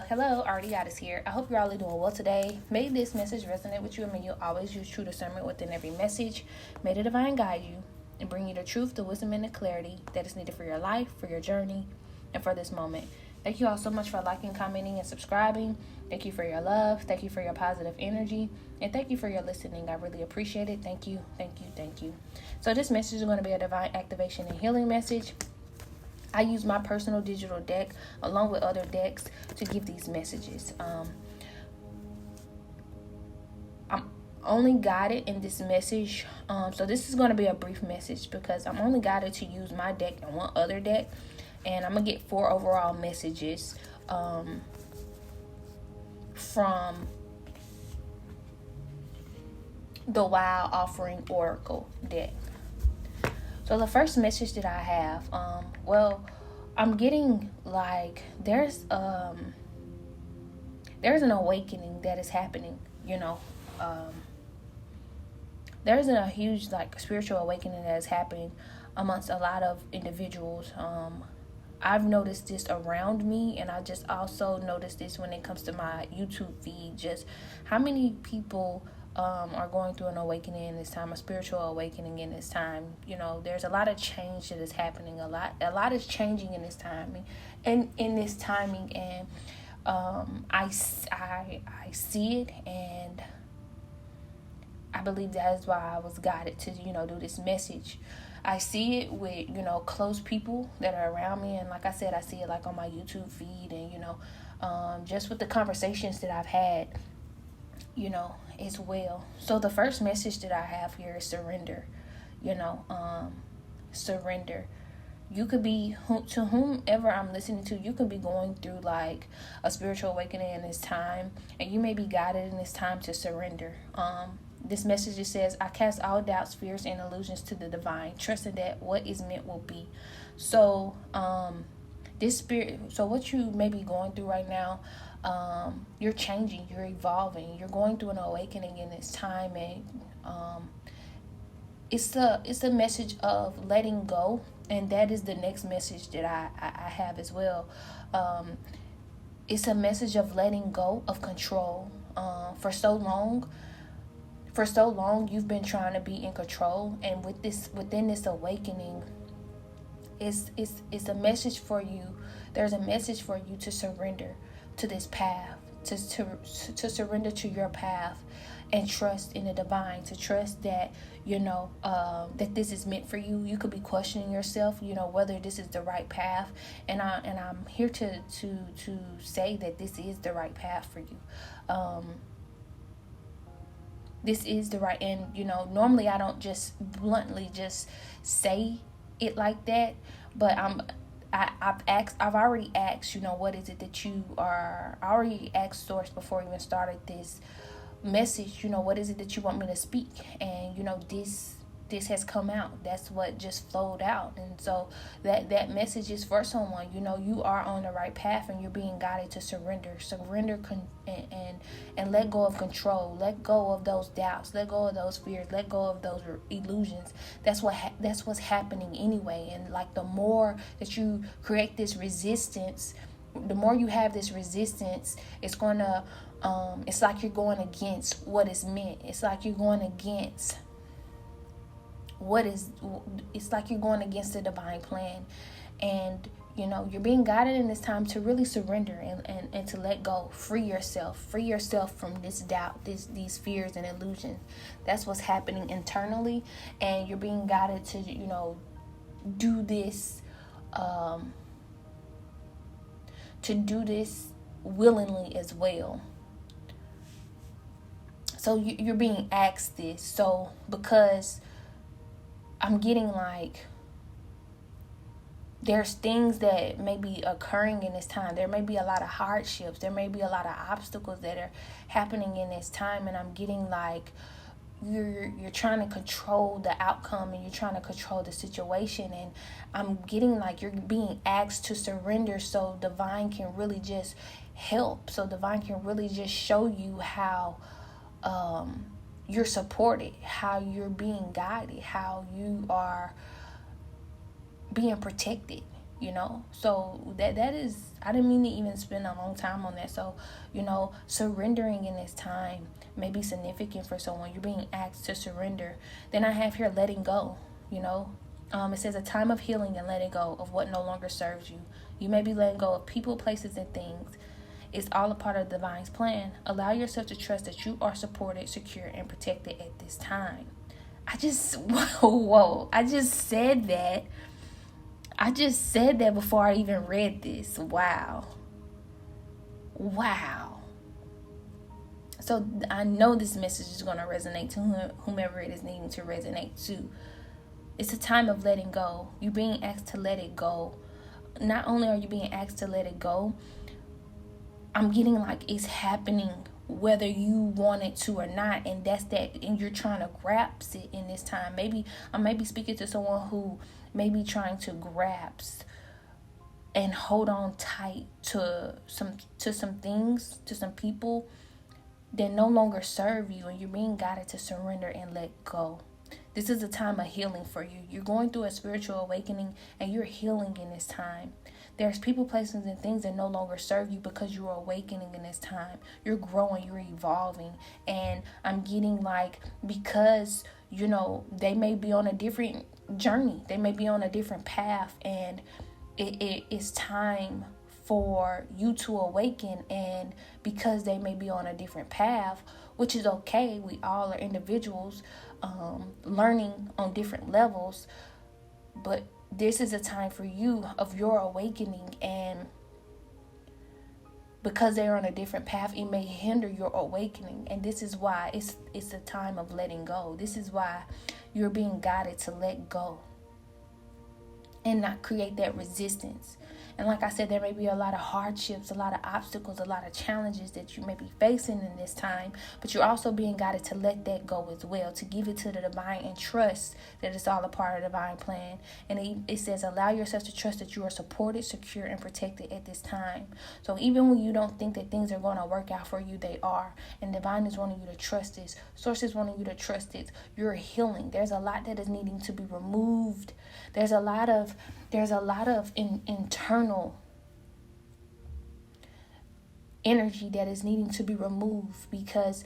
Hello, already got us here. I hope you're all doing well today. May this message resonate with you, and may you always use true discernment within every message. May the divine guide you and bring you the truth, the wisdom, and the clarity that is needed for your life, for your journey, and for this moment. Thank you all so much for liking, commenting, and subscribing. Thank you for your love. Thank you for your positive energy. And thank you for your listening. I really appreciate it. Thank you, thank you, thank you. So this message is going to be a divine activation and healing message. I use my personal digital deck along with other decks to give these messages. I'm only guided in this message. So this is going to be a brief message because I'm only guided to use my deck and one other deck. And I'm going to get 4 overall messages from the Wild Offering Oracle deck. So the first message that I have, I'm getting like there's an awakening that is happening, there's a huge spiritual awakening that is happening amongst a lot of individuals. I've noticed this around me, and I just also noticed this when it comes to my YouTube feed, just how many people are going through an awakening in this time, a spiritual awakening in this time. There's a lot of change that is happening. A lot is changing in this timing, and I see it, and I believe that is why I was guided to do this message. I see it with close people that are around me, and like I said, I see it on my YouTube feed, and just with the conversations that I've had as well. So the first message that I have here is surrender. Surrender. You could be, to whomever I'm listening to, you could be going through a spiritual awakening in this time, and you may be guided in this time to surrender. This message just says, I cast all doubts, fears, and illusions to the divine, trusting that what is meant will be. So this spirit, so what you may be going through right now, you're changing, you're evolving, you're going through an awakening in this time, and it's a message of letting go, and that is the next message that I have as well. It's a message of letting go of control. For so long you've been trying to be in control, and within this awakening, it's a message for you. There's a message for you to surrender to this path, to surrender to your path, and trust in the divine, to trust that that this is meant for you. You could be questioning yourself, whether this is the right path, and I'm here to say that this is the right path for you. This is the right, and normally I don't just bluntly just say it like that, but I've already asked, what is it that you are, I already asked Source before I even started this message, what is it that you want me to speak? And, this has come out. That's what just flowed out. And so that message is for someone. You are on the right path, and you're being guided to surrender and let go of control. Let go of those doubts. Let go of those fears. Let go of those illusions. That's what's happening anyway. And the more that you create this resistance, the more you have this resistance, it's going to it's like you're going against what is meant. It's like you're going against it's like you're going against the divine plan. And you're being guided in this time to really surrender and to let go. Free yourself from this doubt, these fears and illusions. That's what's happening internally, and you're being guided to do this willingly as well. So you're being asked this. So because I'm getting there's things that may be occurring in this time. There may be a lot of hardships. There may be a lot of obstacles that are happening in this time. And I'm getting you're trying to control the outcome, and you're trying to control the situation. And I'm getting you're being asked to surrender so divine can really just help. So divine can really just show you how you're supported, how you're being guided, how you are being protected, So that is, I didn't mean to even spend a long time on that. So, surrendering in this time may be significant for someone. You're being asked to surrender. Then I have here letting go. It says a time of healing and letting go of what no longer serves you. You may be letting go of people, places, and things. It's all a part of the divine's plan. Allow yourself to trust that you are supported, secure, and protected at this time. Whoa, I just said that. Before I even read this. Wow. So I know this message is going to resonate to whomever it is needing to resonate to. It's a time of letting go. You're being asked to let it go. Not only are you being asked to let it go, I'm getting like it's happening whether you want it to or not, and and you're trying to grasp it in this time. Maybe I may be speaking to someone who may be trying to grasp and hold on tight to some things, to some people that no longer serve you, and you're being guided to surrender and let go. This is a time of healing for you. You're going through a spiritual awakening, and you're healing in this time. There's people, places, and things that no longer serve you because you're awakening in this time. You're growing, you're evolving. And I'm getting like, because, they may be on a different journey. They may be on a different path. And it is time for you to awaken. And because they may be on a different path, which is okay. We all are individuals, learning on different levels. But this is a time for you of your awakening, and because they're on a different path, it may hinder your awakening. And this is why it's a time of letting go. This is why you're being guided to let go and not create that resistance. And like I said, there may be a lot of hardships, a lot of obstacles, a lot of challenges that you may be facing in this time, but you're also being guided to let that go as well, to give it to the divine and trust that it's all a part of the divine plan. And it says, allow yourself to trust that you are supported, secure, and protected at this time. So even when you don't think that things are going to work out for you, they are. And divine is wanting you to trust this. Source is wanting you to trust this. You're healing. There's a lot that is needing to be removed. There's a lot of internal energy that is needing to be removed, because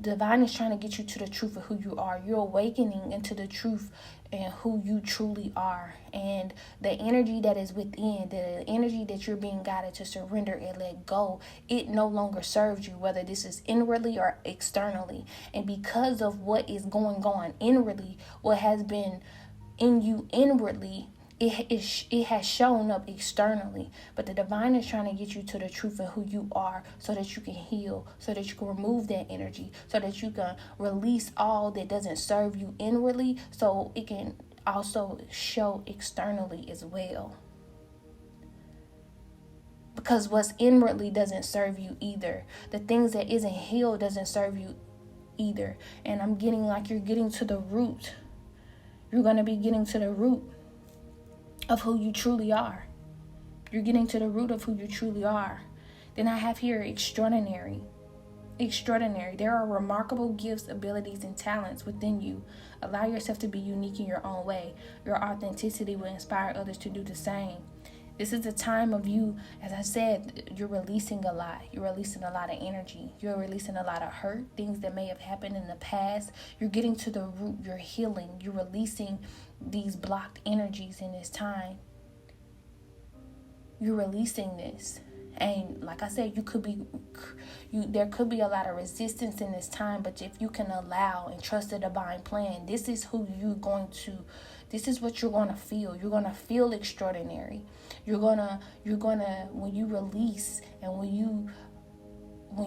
divine is trying to get you to the truth of who you are. You're awakening into the truth and who you truly are. And the energy that is within, the energy that you're being guided to surrender and let go, it no longer serves you, whether this is inwardly or externally. And because of what is going on inwardly, what has been in you inwardly, it has shown up externally. But the divine is trying to get you to the truth of who you are, so that you can heal, so that you can remove that energy, so that you can release all that doesn't serve you inwardly, so it can also show externally as well. Because what's inwardly doesn't serve you either. The things that isn't healed doesn't serve you either. And I'm getting like you're getting to the root. You're going to be getting to the root of who you truly are. You're getting to the root of who you truly are. Then I have here extraordinary. Extraordinary. There are remarkable gifts, abilities, and talents within you. Allow yourself to be unique in your own way. Your authenticity will inspire others to do the same. This is a time of you, as I said, you're releasing a lot. You're releasing a lot of energy. You're releasing a lot of hurt, things that may have happened in the past. You're getting to the root. You're healing. You're releasing these blocked energies in this time. You're releasing this. And like I said, there could be a lot of resistance in this time, but if you can allow and trust the divine plan, this is what you're going to feel. You're going to feel extraordinary. You're going to, when you release and when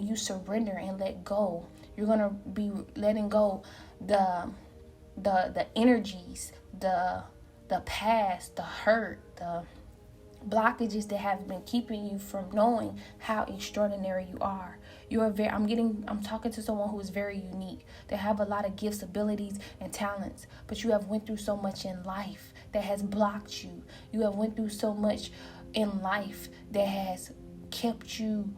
you surrender and let go, you're going to be letting go the energies, the past, the hurt, the blockages that have been keeping you from knowing how extraordinary you are. I'm talking to someone who is very unique. They have a lot of gifts, abilities, and talents, but you have went through so much in life that has blocked you. You have went through so much in life that has kept you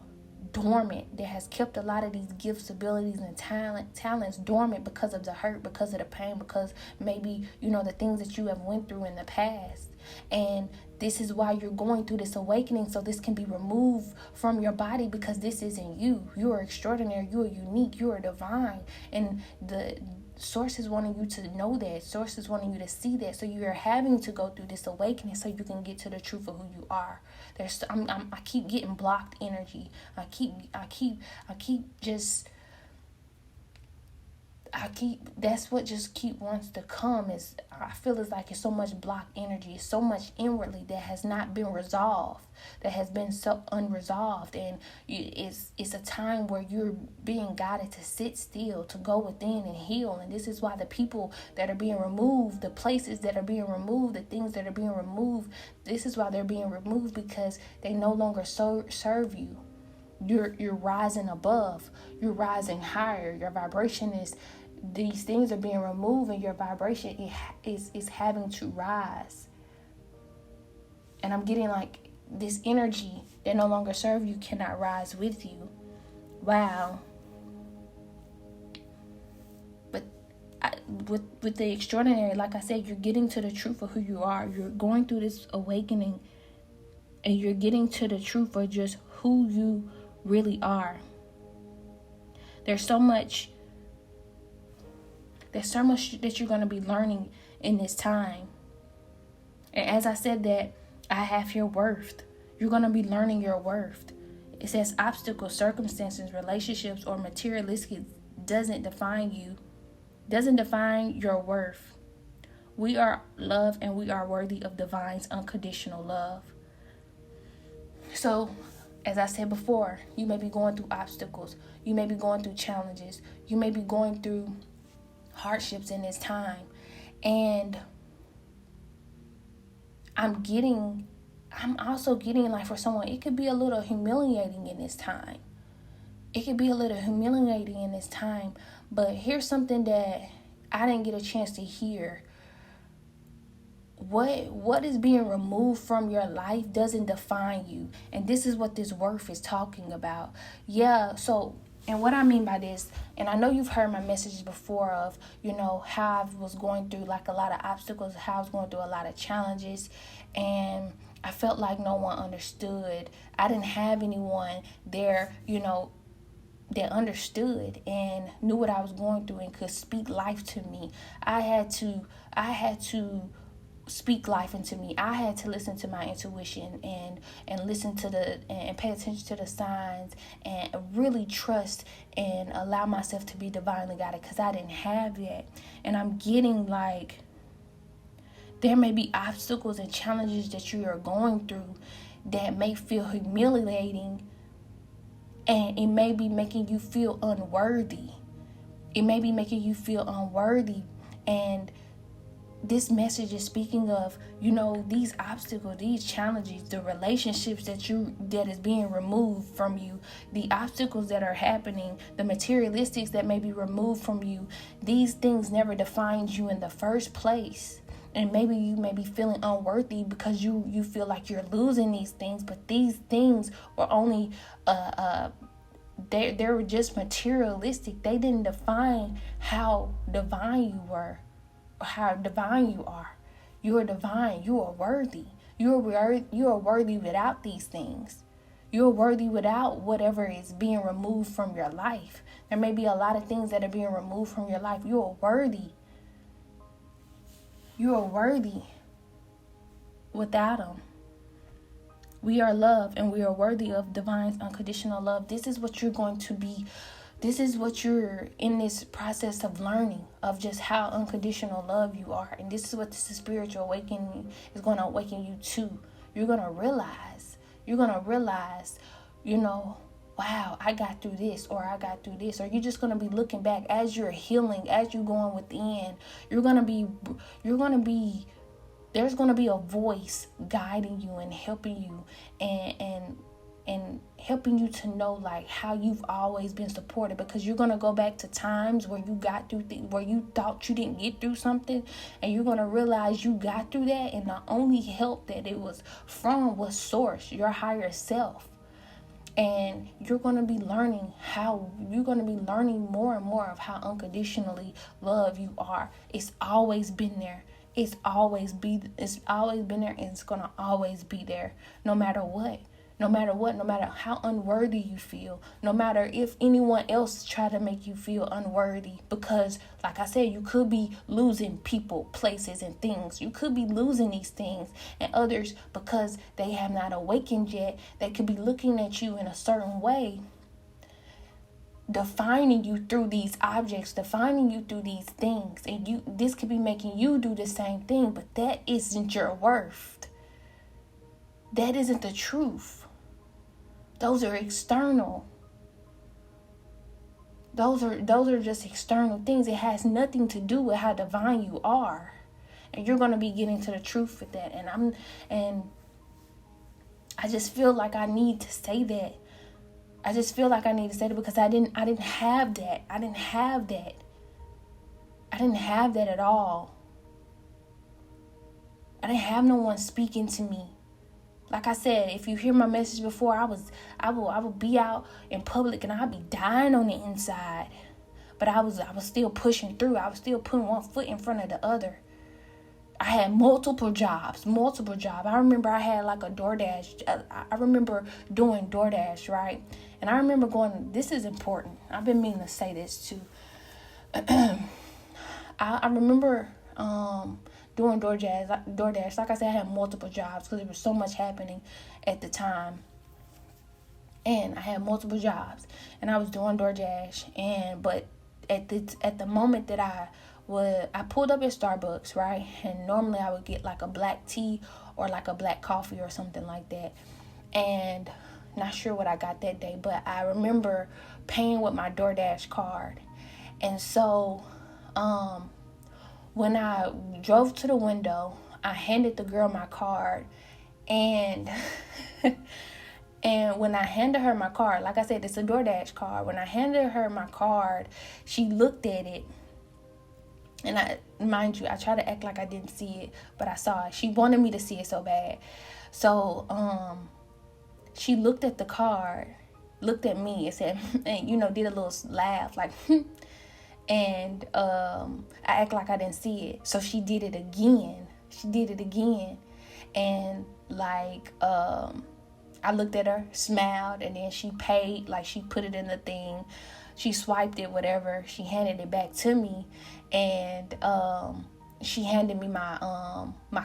dormant, that has kept a lot of these gifts, abilities, and talents dormant because of the hurt, because of the pain, because maybe, the things that you have went through in the past. And this is why you're going through this awakening, so this can be removed from your body, because this isn't you. You are extraordinary. You are unique. You are divine. And the source is wanting you to know that. Source is wanting you to see that. So you're having to go through this awakening so you can get to the truth of who you are. I keep getting blocked energy. I keep that's what just keep wants to come. Is I feel it's like it's so much blocked energy, so much inwardly that has not been resolved, that has been so unresolved. And it's a time where you're being guided to sit still, to go within and heal. And this is why the people that are being removed, the places that are being removed, the things that are being removed, this is why they're being removed, because they no longer serve you. You're rising above, you're rising higher. Your vibration is, these things are being removed, and your vibration is having to rise. And I'm getting like this energy that no longer serve you cannot rise with you. Wow. But with the extraordinary, like I said, you're getting to the truth of who you are. You're going through this awakening, and you're getting to the truth of just who you really are. There's so much that you're going to be learning in this time. And as I said that, I have your worth. You're going to be learning your worth. It says obstacles, circumstances, relationships, or materialistic doesn't define you. Doesn't define your worth. We are loved, and we are worthy of divine's unconditional love. So, as I said before, you may be going through obstacles. You may be going through challenges. You may be going through hardships in this time. And I'm also getting like, for someone, it could be a little humiliating in this time. It could be a little humiliating in this time. But here's something that I didn't get a chance to hear. What is being removed from your life doesn't define you. And this is what this worth is talking about. Yeah, so, and what I mean by this, and I know you've heard my messages before of, how I was going through like a lot of obstacles, how I was going through a lot of challenges, and I felt like no one understood. I didn't have anyone there, that understood and knew what I was going through and could speak life to me. I had to speak life into me. I had to listen to my intuition and listen to and pay attention to the signs and really trust and allow myself to be divinely guided, because I didn't have that. And I'm getting like, there may be obstacles and challenges that you are going through that may feel humiliating, and it may be making you feel unworthy. It may be making you feel unworthy. And this message is speaking of, these obstacles, these challenges, the relationships that is being removed from you, the obstacles that are happening, the materialistics that may be removed from you. These things never defined you in the first place. And maybe you may be feeling unworthy because you feel like you're losing these things, but these things were only they were just materialistic. They didn't define how divine you were. How divine you are. You are divine. You are worthy. You are worthy without these things. You are worthy without whatever is being removed from your life. There may be a lot of things that are being removed from your life. You are worthy. You are worthy without them. We are loved, and we are worthy of divine's unconditional love. This is what you're going to be. This is what you're in this process of learning, of just how unconditional love you are. And this is what this spiritual awakening is going to awaken you to. You're going to realize, wow, I got through this, or I got through this. Or you're just going to be looking back as you're healing, as you're going within. There's going to be a voice guiding you and helping you and helping you to know like how you've always been supported, because you're going to go back to times where you got through where you thought you didn't get through something, and you're going to realize you got through that, and the only help that it was from was source, your higher self. And you're going to be learning more and more of how unconditionally loved you are. It's always been there. It's always been there, and it's gonna always be there, no matter what. No matter what, no matter how unworthy you feel, no matter if anyone else try to make you feel unworthy, because like I said, you could be losing people, places, and things. You could be losing these things, and others, because they have not awakened yet, they could be looking at you in a certain way, defining you through these objects, defining you through these things, and this could be making you do the same thing, but that isn't your worth. That isn't the truth. Those are external. Those are just external things. It has nothing to do with how divine you are. And you're going to be getting to the truth with that. And I just feel like I need to say that. I just feel like I need to say that because I didn't have that. I didn't have that. I didn't have that at all. I didn't have no one speaking to me. Like I said, if you hear my message before, I would be out in public and I'd be dying on the inside. But I was still pushing through. I was still putting one foot in front of the other. I had multiple jobs. I remember I had like a DoorDash. I remember doing DoorDash, right? And I remember going, this is important. I've been meaning to say this too. I remember doing DoorDash. Like I said, I had multiple jobs because there was so much happening at the time. And I had multiple jobs. And I was doing DoorDash. But at the moment that I pulled up at Starbucks, right? And normally I would get like a black tea or like a black coffee or something like that. And not sure what I got that day, but I remember paying with my DoorDash card. And so, when I drove to the window, I handed the girl my card, and and when I handed her my card, like I said, it's a DoorDash card. When I handed her my card, she looked at it, and mind you, I tried to act like I didn't see it, but I saw it. She wanted me to see it so bad. So, she looked at the card, looked at me, and said, and did a little laugh, like, and I act like I didn't see it. So she did it again. And like, I looked at her, smiled, and then she paid, like she put it in the thing. She swiped it, whatever. She handed it back to me, and she handed me my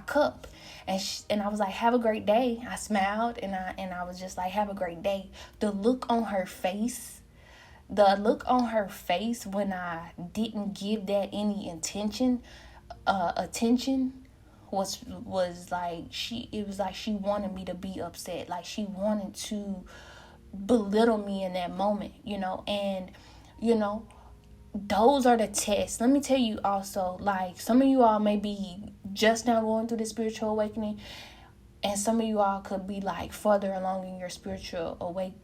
cup. And I was like, have a great day. I smiled, and I was just like, have a great day. The look on her face when I didn't give that any attention was like it was like she wanted me to be upset. Like she wanted to belittle me in that moment, and those are the tests. Let me tell you also, like, some of you all may be just now going through the spiritual awakening, and some of you all could be like further along in your spiritual awakening.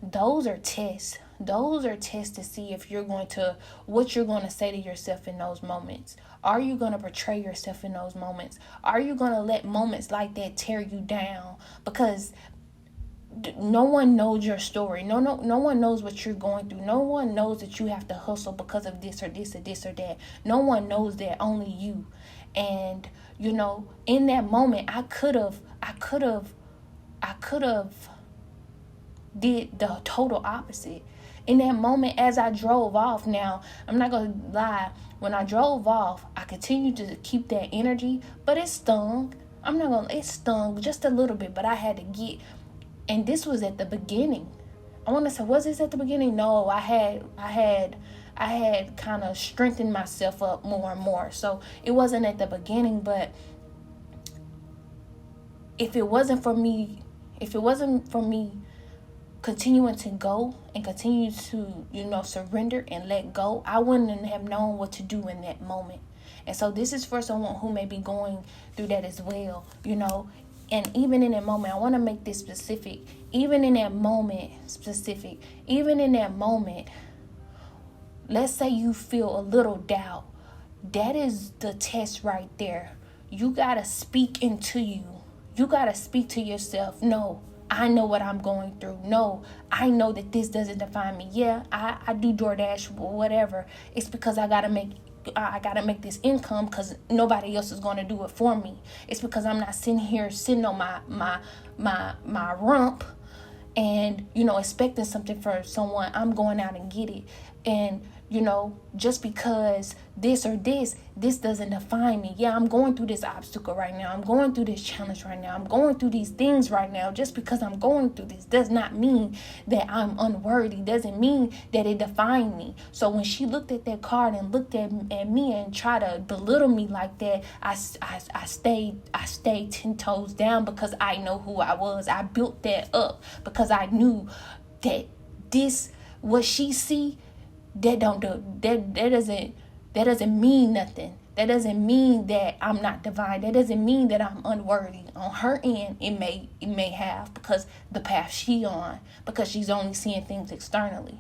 Those are tests to see if what you're going to say to yourself in those moments. Are you going to portray yourself in those moments? Are you going to let moments like that tear you down? Because no one knows your story. No one knows what you're going through. No one knows that you have to hustle because of this or this or this or that. No one knows that, only you. And in that moment, I could have did the total opposite. In that moment, as I drove off, now I'm not gonna lie, when I drove off, I continued to keep that energy, but it stung. It stung just a little bit, but I had to get. And this was at the beginning. I want to say, was this at the beginning? No, I had kind of strengthened myself up more and more. So it wasn't at the beginning, but if it wasn't for me continuing to go and continue to, surrender and let go, I wouldn't have known what to do in that moment. And so this is for someone who may be going through that as well, And even in that moment, I want to make this specific. Even in that moment, let's say you feel a little doubt. That is the test right there. You got to speak into you. You got to speak to yourself. No, I know what I'm going through. No, I know that this doesn't define me. Yeah, I do DoorDash, whatever. It's because I got to make I gotta make this income because nobody else is going to do it for me. It's because I'm not sitting on my rump and, expecting something for someone. I'm going out and get it. And, just because this doesn't define me. Yeah, I'm going through this obstacle right now. I'm going through this challenge right now. I'm going through these things right now. Just because I'm going through this does not mean that I'm unworthy. Doesn't mean that it defined me. So when she looked at that card and looked at me and tried to belittle me like that, I stayed 10 toes down because I know who I was. I built that up because I knew that what she see, that doesn't mean nothing. That doesn't mean that I'm not divine. That doesn't mean that I'm unworthy. On her end, it may have, because the path she on, because she's only seeing things externally.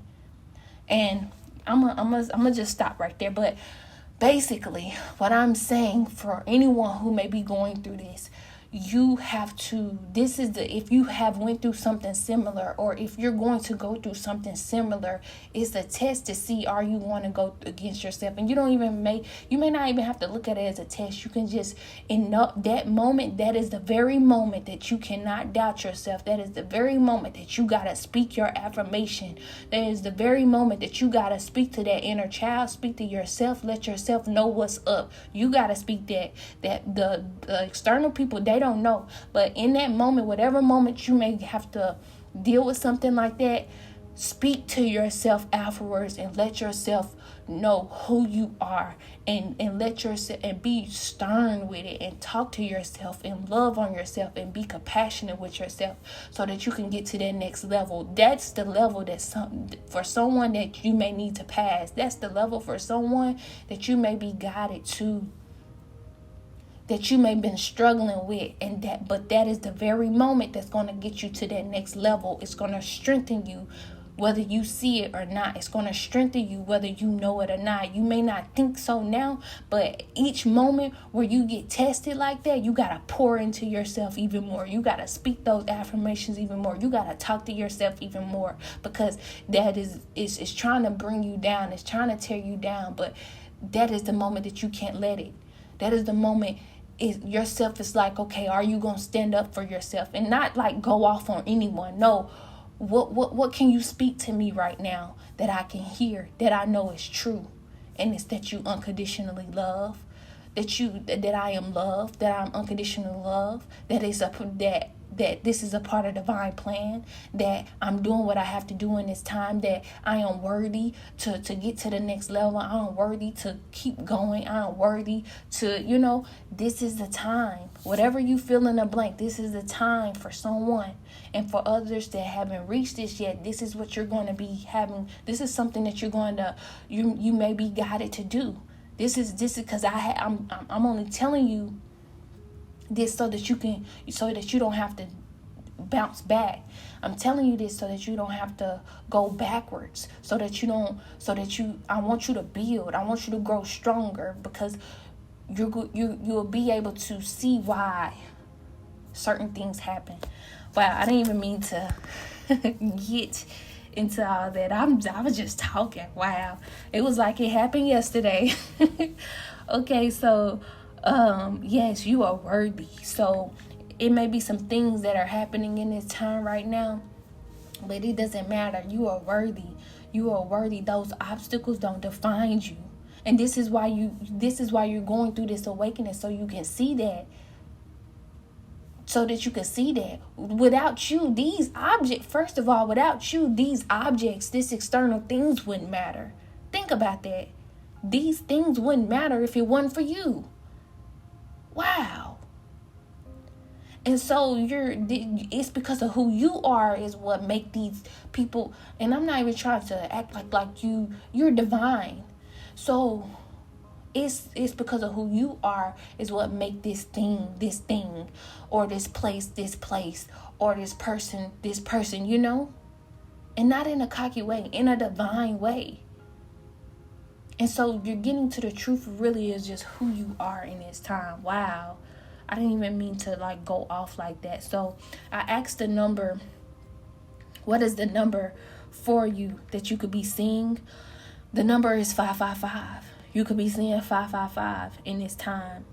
And I'm gonna just stop right there. But basically, what I'm saying for anyone who may be going through this, you have to, if you have went through something similar, or if you're going to go through something similar, it's a test to see, are you going to go against yourself? And you may not even have to look at it as a test. You can just, in that moment, that is the very moment that you cannot doubt yourself. That is the very moment that you got to speak your affirmation. That is the very moment that you got to speak to that inner child, speak to yourself, let yourself know what's up. You got to speak that the external people, they don't know. But in that moment, whatever moment you may have to deal with something like that, speak to yourself afterwards and let yourself know who you are, and let yourself, and be stern with it, and talk to yourself and love on yourself and be compassionate with yourself, so that you can get to that next level. That's the level for someone that you may need to pass. That's the level for someone that you may be guided to, that you may have been struggling with, but that is the very moment that's going to get you to that next level. It's going to strengthen you whether you see it or not. It's going to strengthen you whether you know it or not. You may not think so now, but each moment where you get tested like that, you got to pour into yourself even more. You got to speak those affirmations even more. You got to talk to yourself even more, because that is trying to bring you down. It's trying to tear you down, but that is the moment that you can't let it. That is the moment. Yourself is like, okay, are you gonna stand up for yourself and not like go off on anyone? No, what can you speak to me right now that I can hear, that I know is true? And it's that you unconditionally love, that I am loved, that I'm unconditionally loved, that this is a part of divine plan, that I'm doing what I have to do in this time, that I am worthy to get to the next level. I am worthy to keep going. I am worthy to, this is the time. Whatever you feel in the blank, this is the time for someone. And for others that haven't reached this yet, this is what you're going to be having. This is something that you're going to, you may be guided to do. This is because I'm only telling you this so that you don't have to bounce back. I'm telling you this so that you don't have to go backwards, I want you to build. I want you to grow stronger, because you'll be able to see why certain things happen. Wow, I didn't even mean to get into all that. I was just talking. Wow, it was like it happened yesterday. Okay, so yes, you are worthy. So it may be some things that are happening in this time right now, but it doesn't matter. You are worthy. You are worthy. Those obstacles don't define you. And this is why you're going through this awakening, so you can see that. So that you can see that without you, these objects, this external things wouldn't matter. Think about that. These things wouldn't matter if it wasn't for you. Wow. And so it's because of who you are is what make these people, and I'm not even trying to act like you're divine. So it's because of who you are is what make this thing, or this place, or this person, and not in a cocky way, in a divine way. And so you're getting to the truth really is just who you are in this time. Wow. I didn't even mean to go off like that. So I asked the number, what is the number for you that you could be seeing? The number is 555. You could be seeing 555 in this time.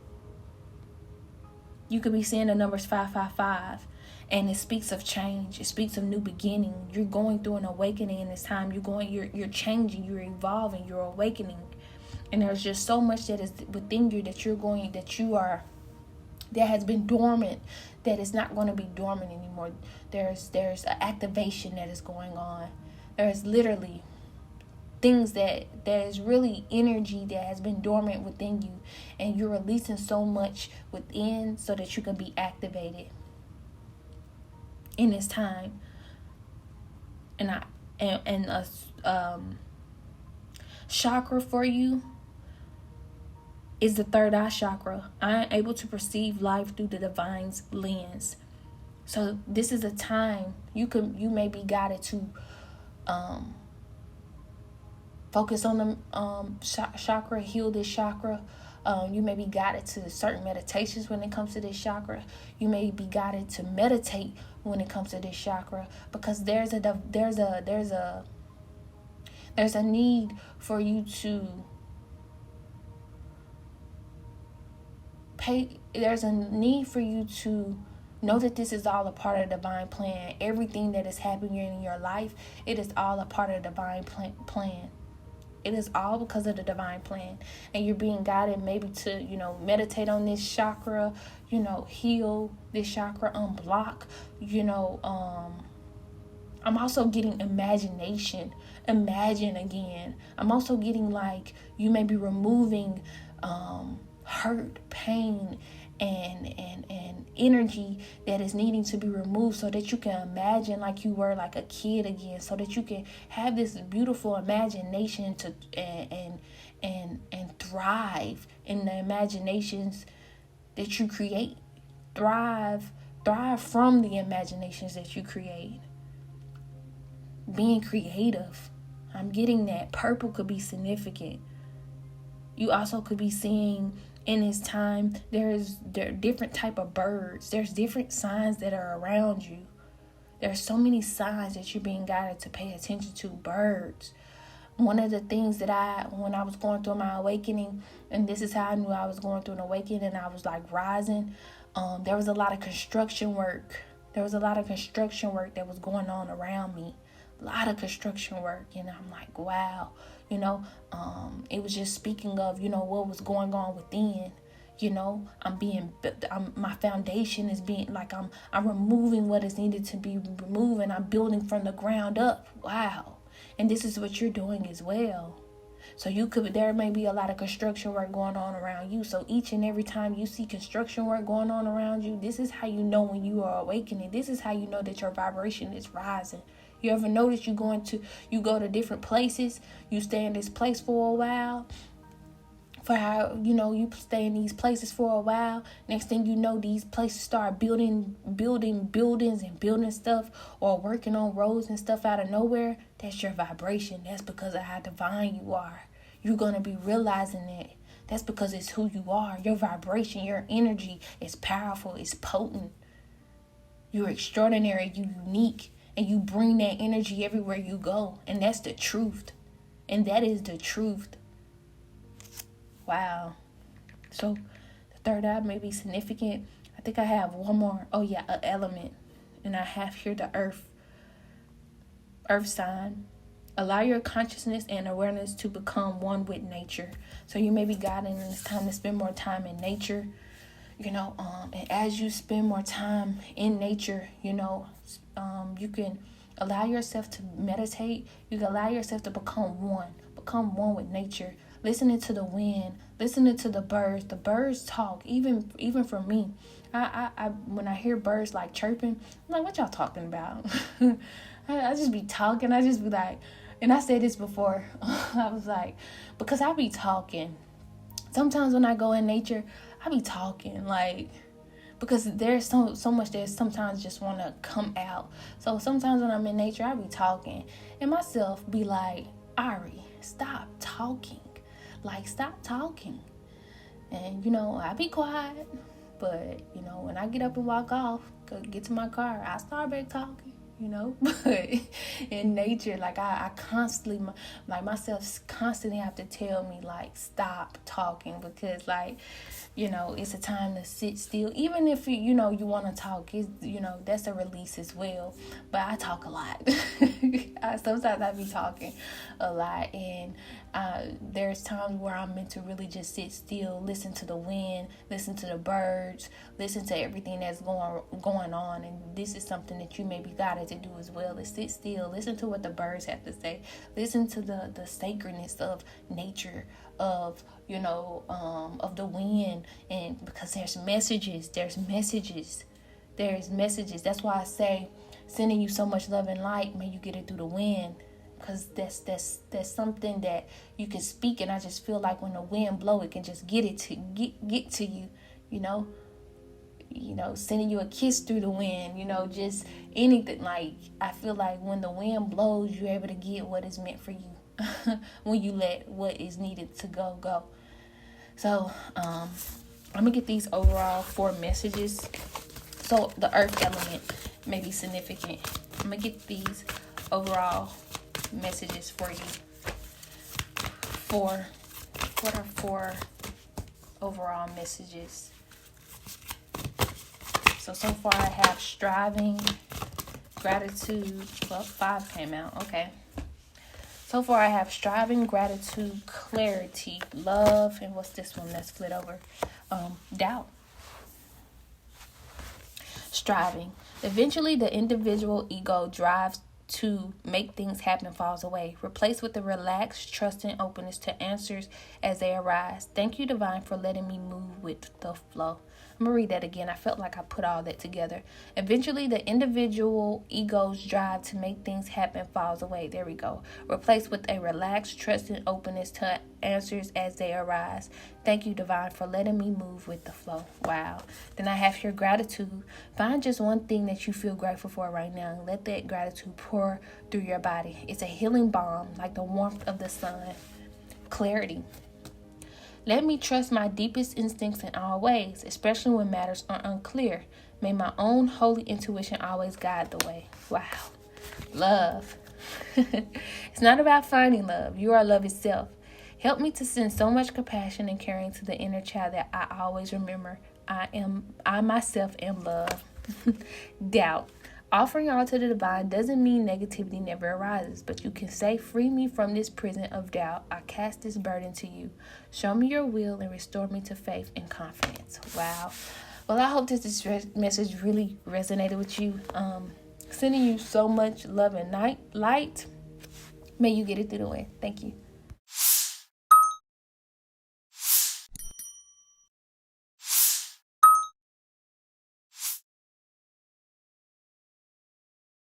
You could be seeing the numbers 555. And it speaks of change. It speaks of new beginning. You're going through an awakening in this time. You're changing. You're evolving. You're awakening. And there's just so much that is within you that has been dormant, that is not going to be dormant anymore. There's an activation that is going on. There's literally things that is really energy that has been dormant within you, and you're releasing so much within so that you can be activated in this time. And a chakra for you is the third eye chakra. I am able to perceive life through the divine's lens. So this is a time you may be guided to focus on the chakra, heal this chakra. You may be guided to certain meditations when it comes to this chakra. You may be guided to meditate when it comes to this chakra, because there's a need for you to there's a need for you to know that this is all a part of the divine plan. Everything that is happening in your life, it is all a part of the divine plan. It is all because of the divine plan. And you're being guided maybe to, meditate on this chakra, heal this chakra, unblock, I'm also getting imagination. Imagine again. I'm also getting like you may be removing hurt, pain, and energy that is needing to be removed, so that you can imagine like you were like a kid again, so that you can have this beautiful imagination to and thrive in the imaginations that you create. Thrive from the imaginations that you create. Being creative. I'm getting that. Purple could be significant. You also could be seeing in this time, there are different type of birds. There's different signs that are around you. There's so many signs that you're being guided to pay attention to. Birds. One of the things that when I was going through my awakening, and this is how I knew I was going through an awakening and I was like rising, there was a lot of construction work. There was a lot of construction work that was going on around me. A lot of construction work. And I'm like, wow. It was just speaking of, what was going on within. My foundation is being like, I'm removing what is needed to be removed, and I'm building from the ground up. Wow. And this is what you're doing as well. So there may be a lot of construction work going on around you. So each and every time you see construction work going on around you, this is how you know when you are awakening. This is how you know that your vibration is rising. You ever notice you go to different places, you stay in this place for a while, for how, you stay in these places for a while. Next thing you know, these places start building buildings and building stuff, or working on roads and stuff out of nowhere. That's your vibration. That's because of how divine you are. You're going to be realizing that. That's because it's who you are. Your vibration, your energy is powerful, it's potent. You're extraordinary, you're unique. And you bring that energy everywhere you go. And that's the truth. And that is the truth. Wow. So the third eye may be significant. I think I have one more. Oh yeah, an element. And I have here the earth sign. Allow your consciousness and awareness to become one with nature. So you may be guided in this time to spend more time in nature. And as you spend more time in nature, you can allow yourself to meditate. You can allow yourself to become one with nature. Listening to the wind, listening to the birds. The birds talk. Even for me, I when I hear birds like chirping, I'm like, what y'all talking about? I just be talking. I just be like, and I said this before. I was like, because I be talking. Sometimes when I go in nature, I be talking like, because there's so much that sometimes just want to come out. So sometimes when I'm in nature, I be talking, and myself be like, Ari, stop talking. Like, stop talking. And I be quiet, but when I get up and walk off, get to my car, I start back talking. But in nature, like I constantly, like myself constantly have to tell me, like, stop talking, because, like, it's a time to sit still. Even if you want to talk, it's, that's a release as well. But I talk a lot. Sometimes I be talking a lot, and there's times where I'm meant to really just sit still, listen to the wind, listen to the birds, listen to everything that's going on. And this is something that you may be guided to do as well, is sit still, listen to what the birds have to say, listen to the sacredness of nature, of of the wind. And because there's messages. That's why I say, sending you so much love and light, may you get it through the wind, because that's something that you can speak. And I just feel like when the wind blow, it can just get to you, sending you a kiss through the wind, just anything. Like, I feel like when the wind blows, you're able to get what is meant for you when you let what is needed to go. So I'm gonna get these overall 4 messages. So the earth element may be significant. I'm gonna get these overall messages for you. What are 4 overall messages? So far I have striving, gratitude. Well, 5 came out. Okay. So far I have striving, gratitude, clarity, love, and what's this one that's flipped over? Doubt. Striving. Eventually, the individual ego drives to make things happen falls away. Replaced with a relaxed, trusting openness to answers as they arise. Thank you, Divine, for letting me move with the flow. I'm going to read that again. I felt like I put all that together. Eventually, the individual ego's drive to make things happen falls away. There we go. Replaced with a relaxed, trusting openness to answers as they arise. Thank you, Divine, for letting me move with the flow. Wow. Then I have here gratitude. Find just one thing that you feel grateful for right now, and let that gratitude pour through your body. It's a healing balm, like the warmth of the sun. Clarity. Let me trust my deepest instincts in all ways, especially when matters are unclear. May my own holy intuition always guide the way. Wow. Love. It's not about finding love. You are love itself. Help me to send so much compassion and caring to the inner child that I always remember I myself am love. Doubt. Offering all to the divine doesn't mean negativity never arises, but you can say, free me from this prison of doubt. I cast this burden to you. Show me your will and restore me to faith and confidence. Wow. Well, I hope that this message really resonated with you. Sending you so much love and light. May you get it through the wind. Thank you.